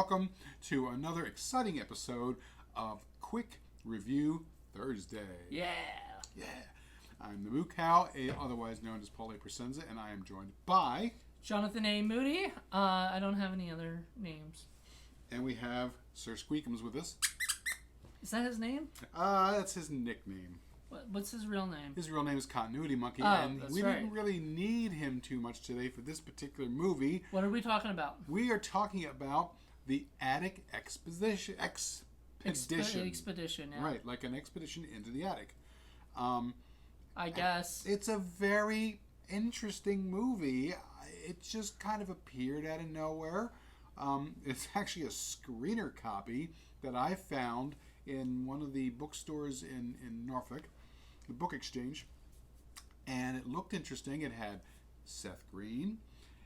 welcome to another exciting episode of Quick Review Thursday. Yeah. I'm the Moo Cow, otherwise known as Paulie Presenza, and I am joined by... Jonathan Moody. I don't have any other names. And we have Sir Squeakums with us. Is that his name? That's his nickname. What's his real name? His real name is Continuity Monkey, and we didn't really need him too much today for this particular movie. What are we talking about? We are talking about the Attic Expedition. Expedition, yeah. Right, like an expedition into the attic. I guess. It's a very interesting movie. It just kind of appeared out of nowhere. It's actually a screener copy that I found in one of the bookstores in Norfolk, the Book Exchange, and it looked interesting. It had Seth Green,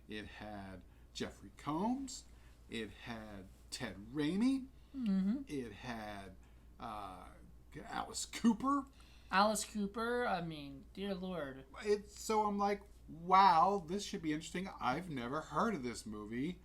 it had Jeffrey Combs, it had Ted Raimi, it had Alice Cooper. Alice Cooper, I mean, dear Lord. So I'm like, wow, this should be interesting. I've never heard of this movie.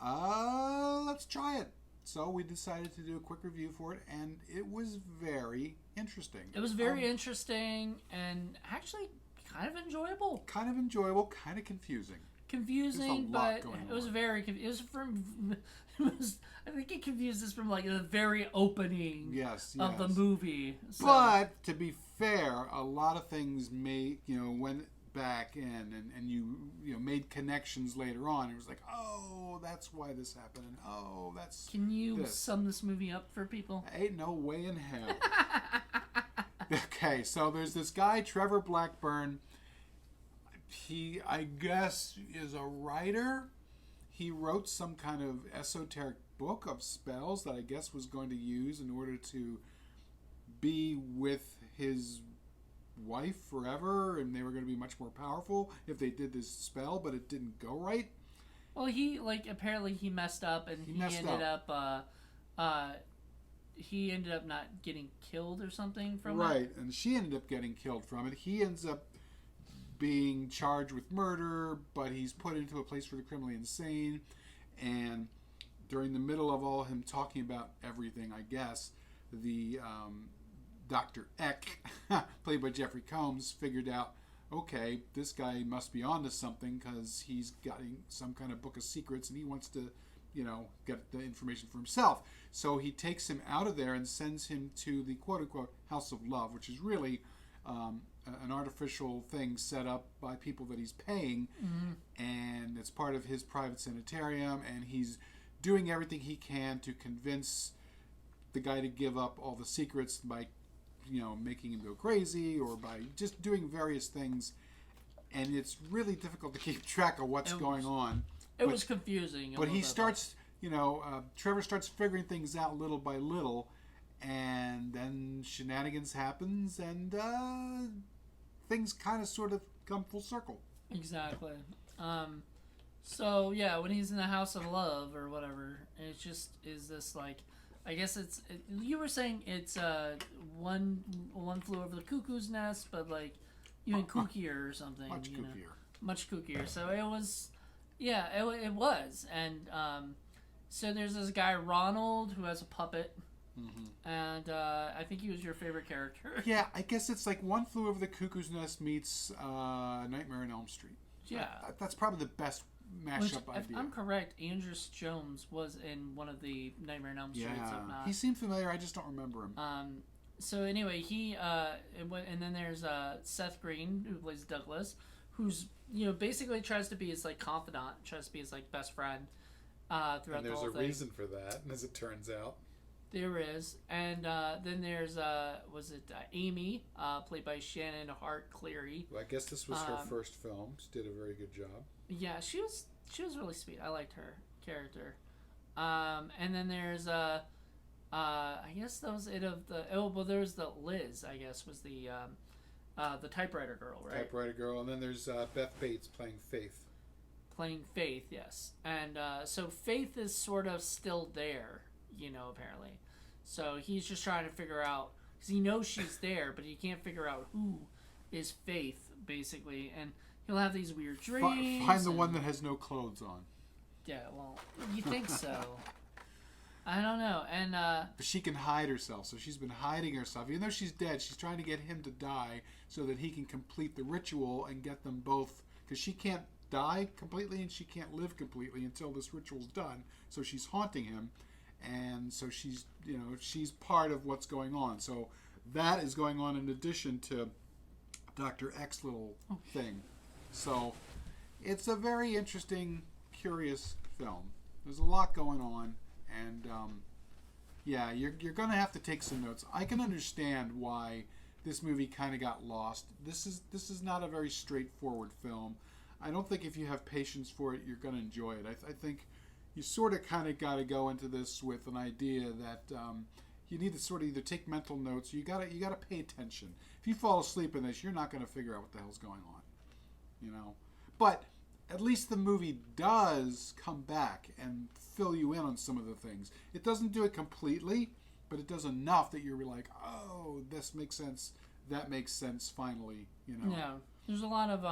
Let's try it. So we decided to do a quick review for it, and it was very interesting. It was very interesting and actually kind of enjoyable. Kind of enjoyable, kind of confusing. Confusing, but it was very. It was from. It was. I think it confused us from like the very opening. Of the movie. So. But to be fair, a lot of things went back in and you made connections later on. It was like, oh, that's why this happened, and oh, that's. Can you sum this movie up for people? Ain't no way in hell. Okay, so there's this guy, Trevor Blackburn. He, I guess, is a writer. He wrote some kind of esoteric book of spells that I guess was going to use in order to be with his wife forever, and they were going to be much more powerful if they did this spell, but it didn't go right. Well, apparently he messed up, and he ended up not getting killed or something from it. Right, and she ended up getting killed from it. He ends up being charged with murder, but he's put into a place for the criminally insane, and during the middle of all him talking about everything, I guess, the Dr. Eck, played by Jeffrey Combs, figured out, okay, this guy must be onto something because he's getting some kind of book of secrets and he wants to, get the information for himself. So he takes him out of there and sends him to the quote-unquote House of Love, which is really an artificial thing set up by people that he's paying, and it's part of his private sanitarium, and he's doing everything he can to convince the guy to give up all the secrets by making him go crazy or by just doing various things, and it's really difficult to keep track of what's going on. It was confusing. But he starts, Trevor starts figuring things out little by little, and then shenanigans happens, and things kind of sort of come full circle. Exactly. So yeah, when he's in the House of Love or whatever, it just is this like, I guess you were saying it's one flew over the cuckoo's nest, but like even kookier or something. Much kookier. So it was, it was, and so there's this guy Ronald who has a puppet. And I think he was your favorite character. Yeah, I guess it's like One Flew Over the Cuckoo's Nest meets Nightmare on Elm Street. Yeah. That's probably the best mashup idea. If I'm correct, Andras Jones was in one of the Nightmare on Elm Streets. If not. He seemed familiar, I just don't remember him. So anyway, and then there's Seth Green, who plays Douglas, who's, basically tries to be his, like, confidant, tries to be his, like, best friend throughout the whole thing. And there's a reason for that, as it turns out. There is. And then there's, Amy, played by Shannon Hart Cleary. Well, I guess this was her first film. She did a very good job. Yeah, she was really sweet. I liked her character. And then there's, I guess that was it of the... Oh, well, there's the Liz, I guess, was the typewriter girl, right? Typewriter girl. And then there's Beth Bates playing Faith. Playing Faith, yes. And so Faith is sort of still there, apparently. So he's just trying to figure out, because he knows she's there, but he can't figure out who is Faith, basically. And he'll have these weird dreams. Find the one that has no clothes on. Yeah, well, you think so. I don't know. And But she can hide herself, so she's been hiding herself. Even though she's dead, she's trying to get him to die so that he can complete the ritual and get them both. Because she can't die completely and she can't live completely until this ritual's done. So she's haunting him, and so she's part of what's going on. So that is going on in addition to Dr. X's little thing. So it's a very interesting, curious film. There's a lot going on, and yeah, you're going to have to take some notes. I can understand why this movie kind of got lost. This is not a very straightforward film. I don't think if you have patience for it, you're going to enjoy it. I think you sort of kind of got to go into this with an idea that you need to sort of either take mental notes. You got to pay attention. If you fall asleep in this, you're not going to figure out what the hell's going on, you know. But at least the movie does come back and fill you in on some of the things. It doesn't do it completely, but it does enough that you're like, oh, this makes sense. That makes sense. Finally, you know. Yeah, there's a lot of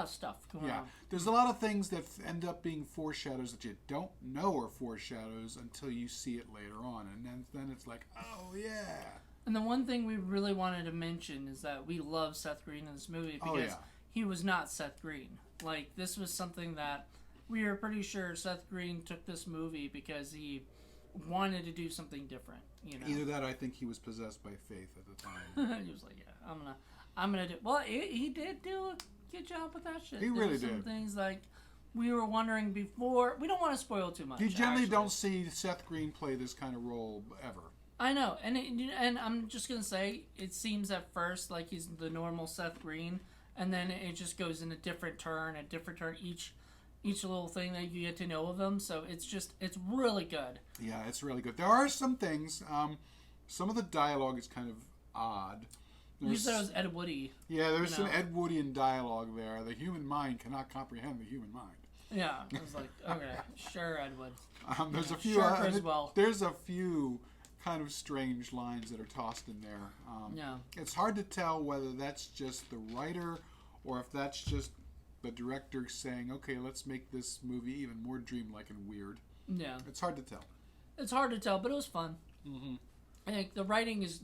stuff going on. There's a lot of things that end up being foreshadows that you don't know are foreshadows until you see it later on, and then it's like, oh yeah. And the one thing we really wanted to mention is that we love Seth Green in this movie because he was not Seth Green. Like, this was something that we were pretty sure Seth Green took this movie because he wanted to do something different. You know, either that, or I think he was possessed by faith at the time. He was like, yeah, I'm gonna do. Well, he did do a good job with that shit. He really did. Some things like we were wondering before. We don't want to spoil too much. You generally don't see Seth Green play this kind of role ever. I know, and I'm just gonna say, it seems at first like he's the normal Seth Green, and then it just goes in a different turn each little thing that you get to know of him. So it's really good. Yeah, it's really good. There are some things. Some of the dialogue is kind of odd. You said it was Ed Woody. Yeah, there's some Ed Woodian dialogue there. The human mind cannot comprehend the human mind. Yeah, I was like, okay, sure, Ed Wood. There's a few. Sure, as well. There's a few kind of strange lines that are tossed in there. It's hard to tell whether that's just the writer or if that's just the director saying, okay, let's make this movie even more dreamlike and weird. Yeah. It's hard to tell. It's hard to tell, but it was fun. Mm-hmm. I think the writing is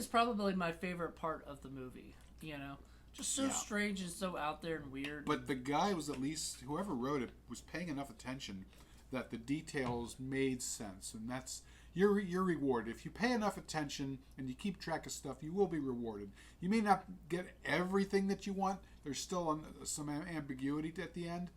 probably my favorite part of the movie, you know? Just so strange and so out there and weird. But the guy was, at least, whoever wrote it, was paying enough attention that the details made sense. And that's... You're rewarded. If you pay enough attention and you keep track of stuff, you will be rewarded. You may not get everything that you want. There's still some ambiguity at the end,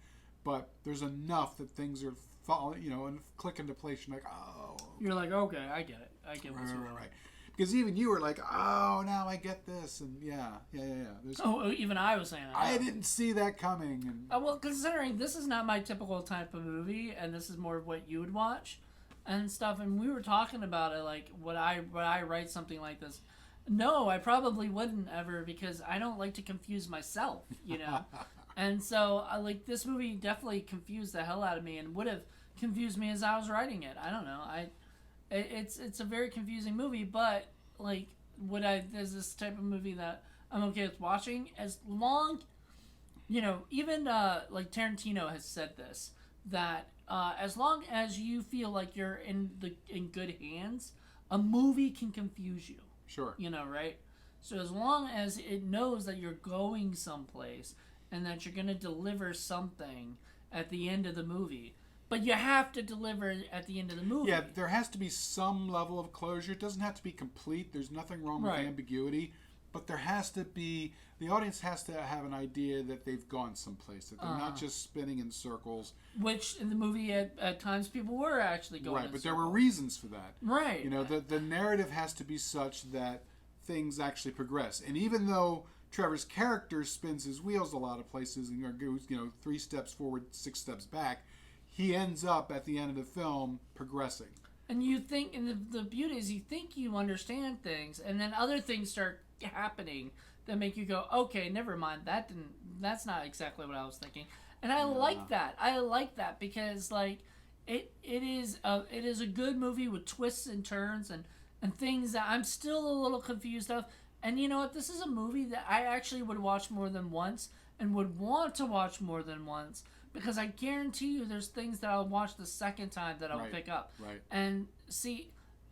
but there's enough that things are and click into place. You're like, oh. You're like, okay, I get it. I get what's going on. Right. Because even you were like, oh, now I get this, and yeah. Even I was saying that. I didn't see that coming. And well, considering this is not my typical type of movie, and this is more of what you would watch. And stuff, and we were talking about it, like, would I write something like this? No, I probably wouldn't ever, because I don't like to confuse myself, you know. And so, like, this movie definitely confused the hell out of me, and would have confused me as I was writing it. I don't know. It's a very confusing movie, but like, there's this type of movie that I'm okay with watching as long, you know. Even like Tarantino has said this, that. As long as you feel like you're in good hands, a movie can confuse you. Sure. You know, right? So as long as it knows that you're going someplace and that you're going to deliver something at the end of the movie, but you have to deliver at the end of the movie. Yeah, there has to be some level of closure. It doesn't have to be complete. There's nothing wrong with ambiguity. But there has to be, the audience has to have an idea that they've gone someplace, that they're not just spinning in circles. Which in the movie at times people were actually going in but circles. there were reasons for that. Right. You know, the narrative has to be such that things actually progress. And even though Trevor's character spins his wheels a lot of places and goes, 3 steps forward, 6 steps back, he ends up at the end of the film progressing. And you think, and the beauty is you think you understand things, and then other things start happening that make you go, okay, never mind, that's not exactly what I was thinking. And I like that because, like, it is a good movie with twists and turns and things that I'm still a little confused of. And you know what, this is a movie that I actually would watch more than once and would want to watch more than once, because I guarantee you there's things that I'll watch the second time that I'll Right. pick up. Right. And see,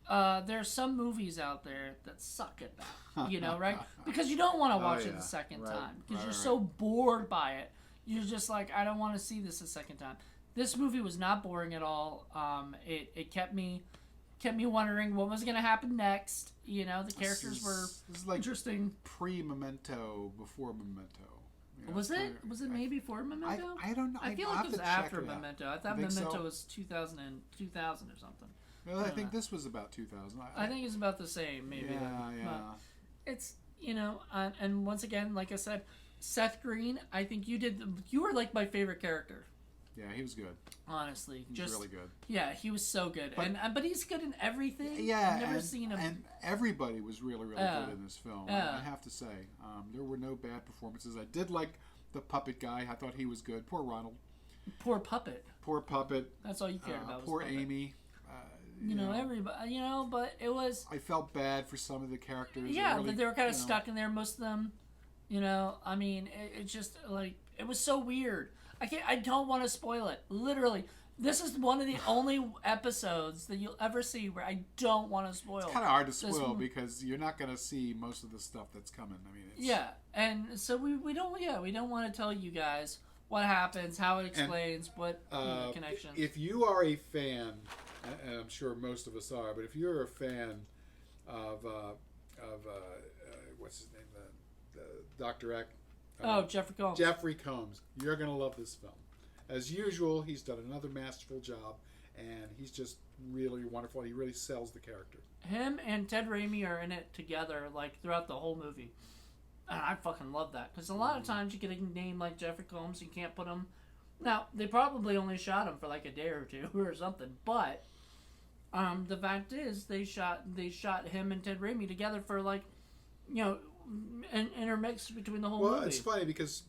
there's some movies out there that suck at that, you know, right? Because you don't want to watch it the second Right. time because Right, you're right. so bored by it. You're just like, I don't want to see this a second time. This movie was not boring at all. It kept me wondering what was going to happen next. You know, the characters were This is like interesting. pre-Memento, before Memento. You know, Was it's it? kinda- Was it maybe before Memento? I don't know. I feel I'll like have it was to check after it out. Memento. I thought You think Memento so? was 2000 or something. Well, I think this was about 2000. I think it's about the same, maybe. Yeah, then. yeah. But it's, you know, and once again, like I said, Seth Green, I think you were like my favorite character. Yeah, he was good. Honestly, He was really good. Yeah, he was so good, But- but he's good in everything. Yeah, I've never and, seen him. and everybody was really, really Yeah. good in this film. Yeah. I have to say, there were no bad performances. I did like the puppet guy. I thought he was good. Poor Ronald. Poor puppet. Poor puppet. That's all you cared about. Was Poor puppet. Amy. You know, everybody. You know, but it was. I felt bad for some of the characters. Yeah, really, that they were kind of you know, stuck in there. Most of them. You know, I mean, it just like it was so weird. I don't want to spoil it. Literally, this is one of the only episodes that you'll ever see where I don't want to spoil. It's kind of hard to This spoil one- because you're not going to see most of the stuff that's coming. I mean, it's, Yeah, and so we don't want to tell you guys what happens, how it explains, what connection. If you are a fan, and I'm sure most of us are, but if you're a fan of what's his name, the Dr. Eck, Jeffrey Combs. Jeffrey Combs, you're gonna love this film. As usual, he's done another masterful job, and he's just really wonderful. He really sells the character. Him and Ted Raimi are in it together, like throughout the whole movie. And I fucking love that because a lot of times you get a name like Jeffrey Combs, you can't put him. Now they probably only shot him for like a day or two or something, but the fact is they shot him and Ted Raimi together for like, you know, an intermixed between the whole Well, movie. it's funny because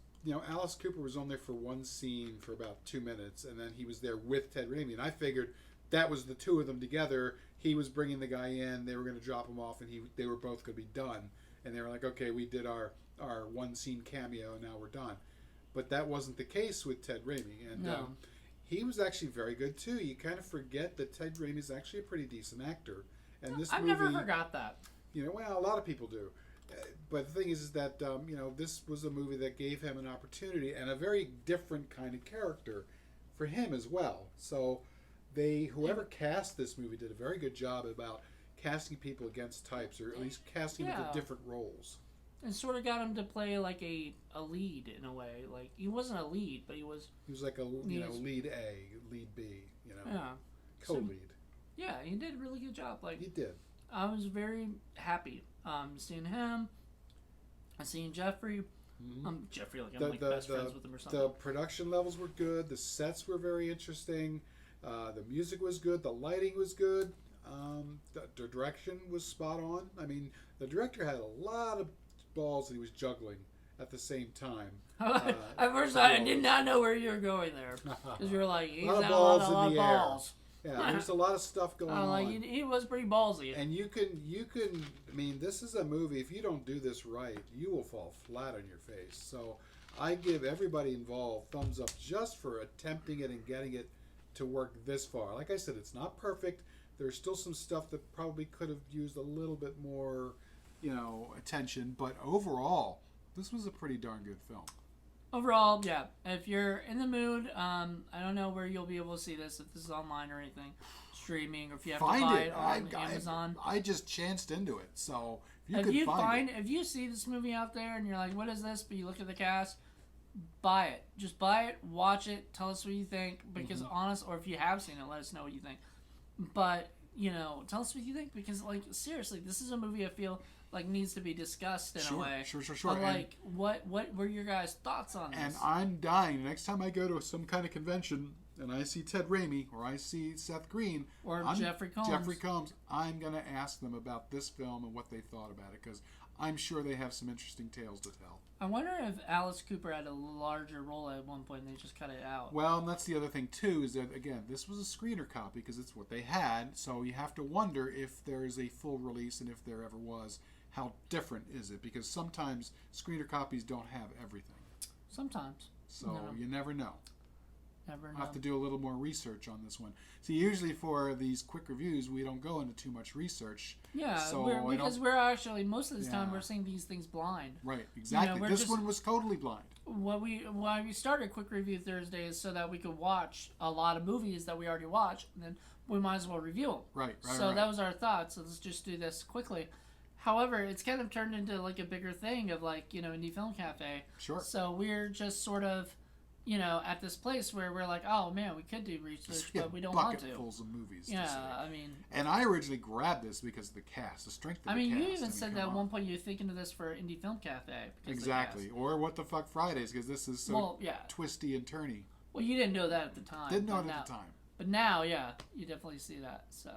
Alice Cooper was on there for one scene for about 2 minutes, and then he was there with Ted Raimi, and I figured that was the two of them together. He was bringing the guy in, they were going to drop him off, and they were both going to be done. And they were like, okay, we did our one scene cameo, and now we're done. But that wasn't the case with Ted Raimi, and No. he was actually very good too. You kind of forget that Ted Raimi is actually a pretty decent actor, and this I've movie, never forgot that. well, a lot of people do. But the thing is that this was a movie that gave him an opportunity and a very different kind of character for him as well. So whoever cast this movie did a very good job about casting people against types, or at least casting them Yeah. into different roles. And sort of got him to play like a lead in a way. Like he wasn't a lead, but he was. He was like a Yes. lead A, lead B, Yeah. co-lead. Yeah, he did a really good job. Like He did. I was very happy seeing him. Seeing Jeffrey. Jeffrey, like I'm like best friends with him or something. The production levels were good. The sets were very interesting. The music was good. The lighting was good. The direction was spot on. I mean, the director had a lot of balls that he was juggling at the same time. At first, I did not know where you were going there because you were like, he's A lot of got balls a in lot the of air. balls. Yeah, there's a lot of stuff going on. Like he was pretty ballsy. And you can. I mean, this is a movie. If you don't do this right, you will fall flat on your face. So, I give everybody involved thumbs up just for attempting it and getting it to work this far. Like I said, it's not perfect. There's still some stuff that probably could have used a little bit more, attention. But overall, this was a pretty darn good film. Overall, yeah. If you're in the mood, I don't know where you'll be able to see this, if this is online or anything, streaming, or if you have to buy it on Amazon. I just chanced into it, so If you see this movie out there and you're like, what is this? But you look at the cast, buy it. Just buy it, watch it, tell us what you think. Because or if you have seen it, let us know what you think. But, tell us what you think. Because, seriously, this is a movie I feel like needs to be discussed in a way. Sure. But, what were your guys' thoughts on this? And I'm dying. Next time I go to some kind of convention and I see Ted Raimi or I see Seth Green or Jeffrey Combs, I'm going to ask them about this film and what they thought about it, because I'm sure they have some interesting tales to tell. I wonder if Alice Cooper had a larger role at one point and they just cut it out. Well, and that's the other thing, too, is that, again, this was a screener copy because it's what they had, so you have to wonder if there is a full release, and if there ever was, how different is it? Because sometimes screener copies don't have everything. Sometimes. So you never know. Never know. I'll have to do a little more research on this one. See, usually for these quick reviews, we don't go into too much research. Yeah, so because we're actually, most of the time, Yeah. we're seeing these things blind. Right, exactly. This one was totally blind. Why we started Quick Review Thursday is so that we could watch a lot of movies that we already watched, and then we might as well review them. Right. So that was our thought. So let's just do this quickly. However, it's kind of turned into like a bigger thing of like, Indie Film Cafe. Sure. So we're just sort of, at this place where we're like, oh man, we could do research, but we don't want to. Bucketfuls of movies. Yeah, to see. I mean. And I originally grabbed this because of the cast, the strength of the cast. You even said that at come one on. point you were thinking of this for Indie Film Cafe. Exactly. Or What the Fuck Fridays, because this is so twisty and turny. Well, you didn't know that at the time. Didn't know it at the time. But now, yeah, you definitely see that. So,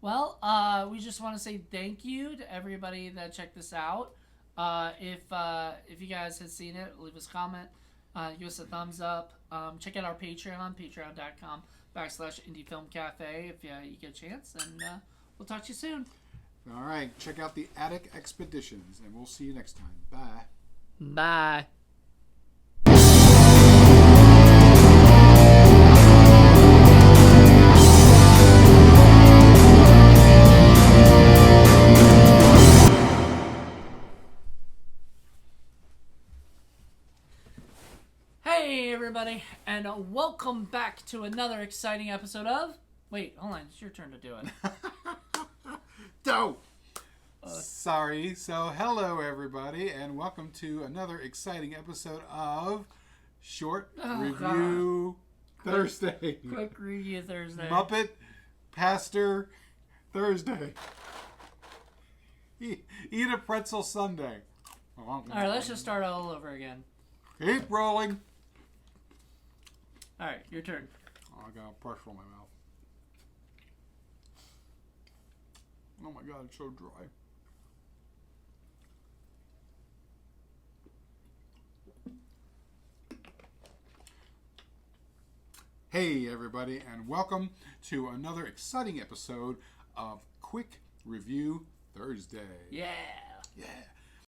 well, we just want to say thank you to everybody that checked this out. If you guys had seen it, leave us a comment. Give us a thumbs up. Check out our Patreon, patreon.com/Indie Film Cafe if you get a chance. And we'll talk to you soon. All right. Check out the Attic Expeditions, and we'll see you next time. Bye. Bye. Hey everybody, and welcome back to another exciting episode of... Wait, hold on, it's your turn to do it. No! Sorry. So, hello everybody, and welcome to another exciting episode of Short Review Thursday. Quick Review Thursday. Muppet Pastor Thursday. Eat a pretzel Sunday. Alright, let's just start all over again. Keep rolling. Alright, your turn. Oh, I got a pressure on my mouth. Oh my god, it's so dry. Hey everybody, and welcome to another exciting episode of Quick Review Thursday. Yeah. Yeah.